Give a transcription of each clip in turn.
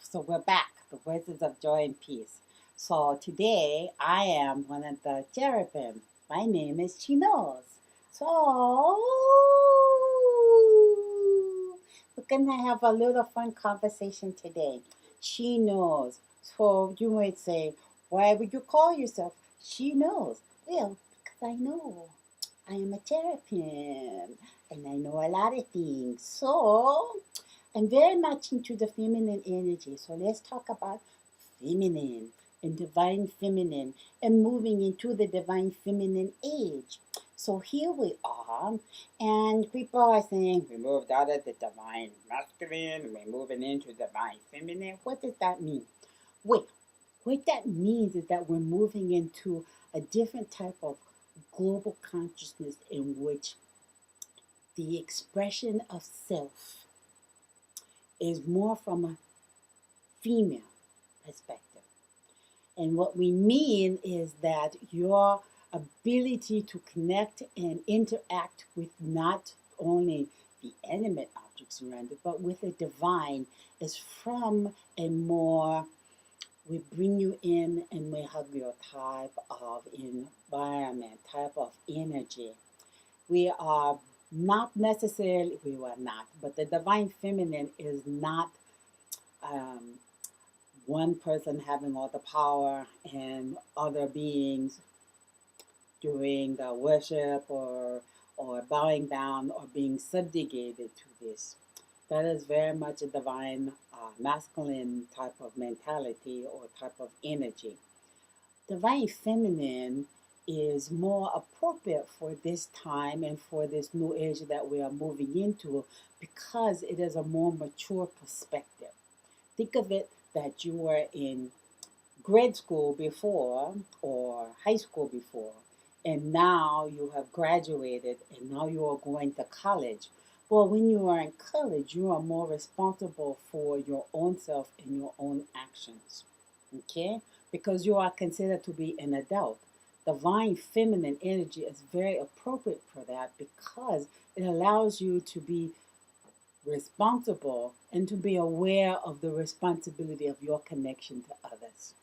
So we're back, the voices of joy and peace. So today I am one of the cherubim. My name is Chinoz. So we're gonna have a little fun conversation today. She knows. So you might say, why would you call yourself She Knows? Well, because I know. I am a cherubim and I know a lot of things. So I'm very much into the feminine energy. So let's talk about feminine and divine feminine and moving into the divine feminine age. So here we are, and people are saying we moved out of the divine masculine, we're moving into divine feminine. What does that mean? Wait, what that means is that we're moving into a different type of global consciousness in which the expression of self is more from a female perspective. And what we mean is that your ability to connect and interact with not only the animate objects around it, but with the divine is from a more, we bring you in and we hug your type of environment, type of energy. We are not necessarily, we were not, but the divine feminine is not um, one person having all the power and other beings doing the worship or bowing down or being subjugated to this. That is very much a divine masculine type of mentality or type of energy. Divine feminine is more appropriate for this time and for this new age that we are moving into because it is a more mature perspective. Think of it that you were in grade school before or high school before, and now you have graduated and now you are going to college. Well, when you are in college, you are more responsible for your own self and your own actions, okay? Because you are considered to be an adult. Divine feminine energy is very appropriate for that because it allows you to be responsible and to be aware of the responsibility of your connection to others.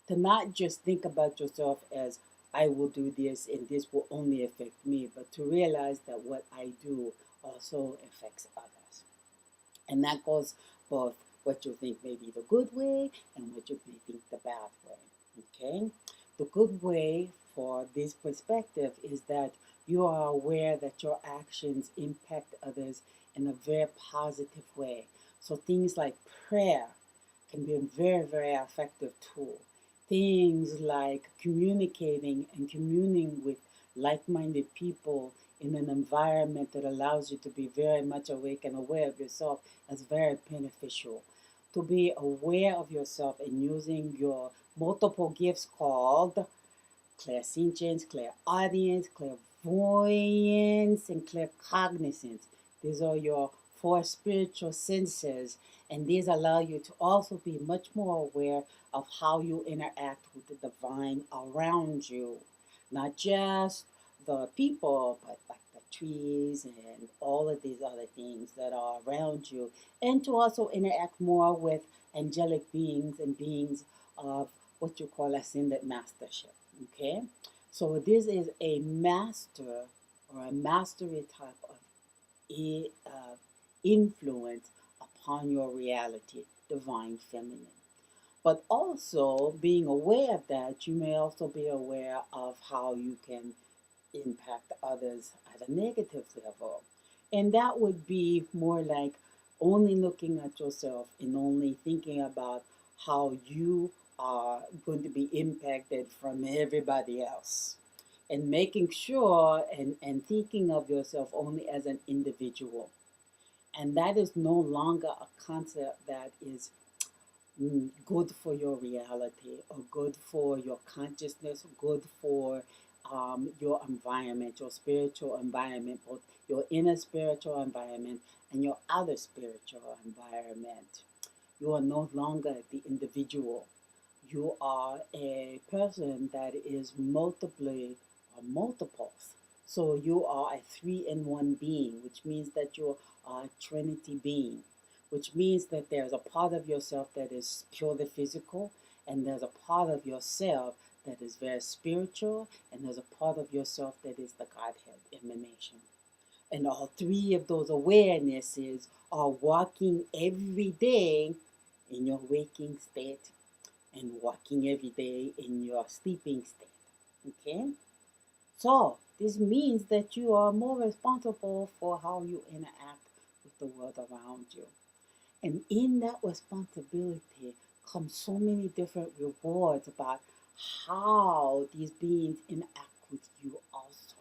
To not just think about yourself as I will do this and this will only affect me, but to realize that what I do also affects others. And that goes both what you think may be the good way and what you may think the bad way. Okay? The good way for this perspective is that you are aware that your actions impact others in a very positive way. So things like prayer can be a very, very effective tool. Things like communicating and communing with like minded people in an environment that allows you to be very much awake and aware of yourself is very beneficial. To be aware of yourself and using your multiple gifts called clairsentience, clairaudience, clairvoyance, and claircognizance. These are your four spiritual senses, and these allow you to also be much more aware of how you interact with the divine around you. Not just the people, but like the trees and all of these other things that are around you, and to also interact more with angelic beings and beings of what you call ascended mastership. Okay, so this is a master or a mastery type of influence upon your reality, divine feminine. But also being aware of that, you may also be aware of how you can impact others at a negative level. And that would be more like only looking at yourself and only thinking about how you are going to be impacted from everybody else. And making sure and thinking of yourself only as an individual. And that is no longer a concept that is good for your reality or good for your consciousness, good for your environment, your spiritual environment, both your inner spiritual environment and your outer spiritual environment. You are no longer the individual. You are a person that is multiply or multiples. So you are a three in one being, which means that you are a Trinity being, which means that there's a part of yourself that is purely physical, and there's a part of yourself that is very spiritual, and there's a part of yourself that is the Godhead emanation. And all three of those awarenesses are walking every day in your waking state and walking every day in your sleeping state. Okay? So, this means that you are more responsible for how you interact with the world around you. And in that responsibility comes so many different rewards about how these beings interact with you also.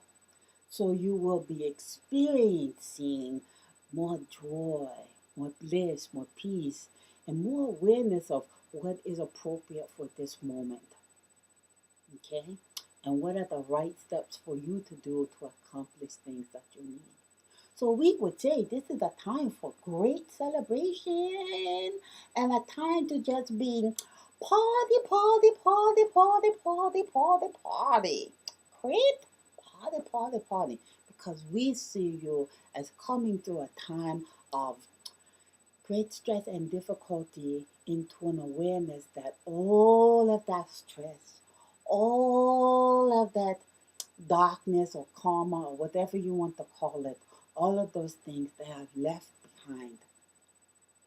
So you will be experiencing more joy, more bliss, more peace, and more awareness of what is appropriate for this moment. Okay? And what are the right steps for you to do to accomplish things that you need. So we would say this is a time for great celebration and a time to just be party, party, party, party, party, party, party. Great party, party, party. Because we see you as coming through a time of great stress and difficulty into an awareness that all of that stress, all of that darkness or karma or whatever you want to call it, all of those things they have left behind.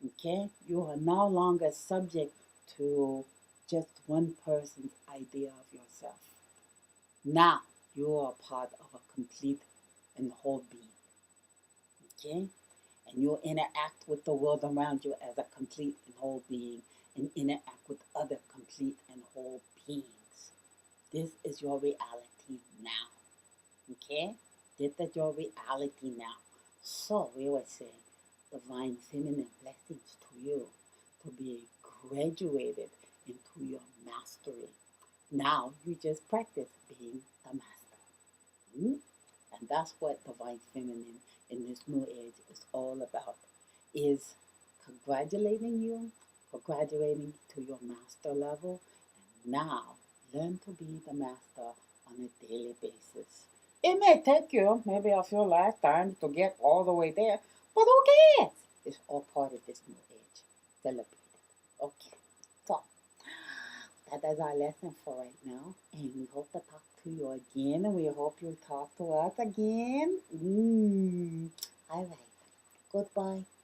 Okay? You are no longer subject to just one person's idea of yourself. Now you are part of a complete and whole being. Okay? And you interact with the world around you as a complete and whole being and interact with other complete and whole beings. This is your reality now. Okay? This is your reality now. So we would say divine feminine blessings to you to be graduated into your mastery. Now you just practice being the master. Hmm? And that's what divine feminine in this new age is all about. Is congratulating you for graduating to your master level. And now learn to be the master on a daily basis. It may take you maybe a few lifetimes to get all the way there, but who cares? It's all part of this new age. Celebrate it. Okay. So that is our lesson for right now. And we hope to talk to you again. And we hope you talk to us again. All right. Goodbye.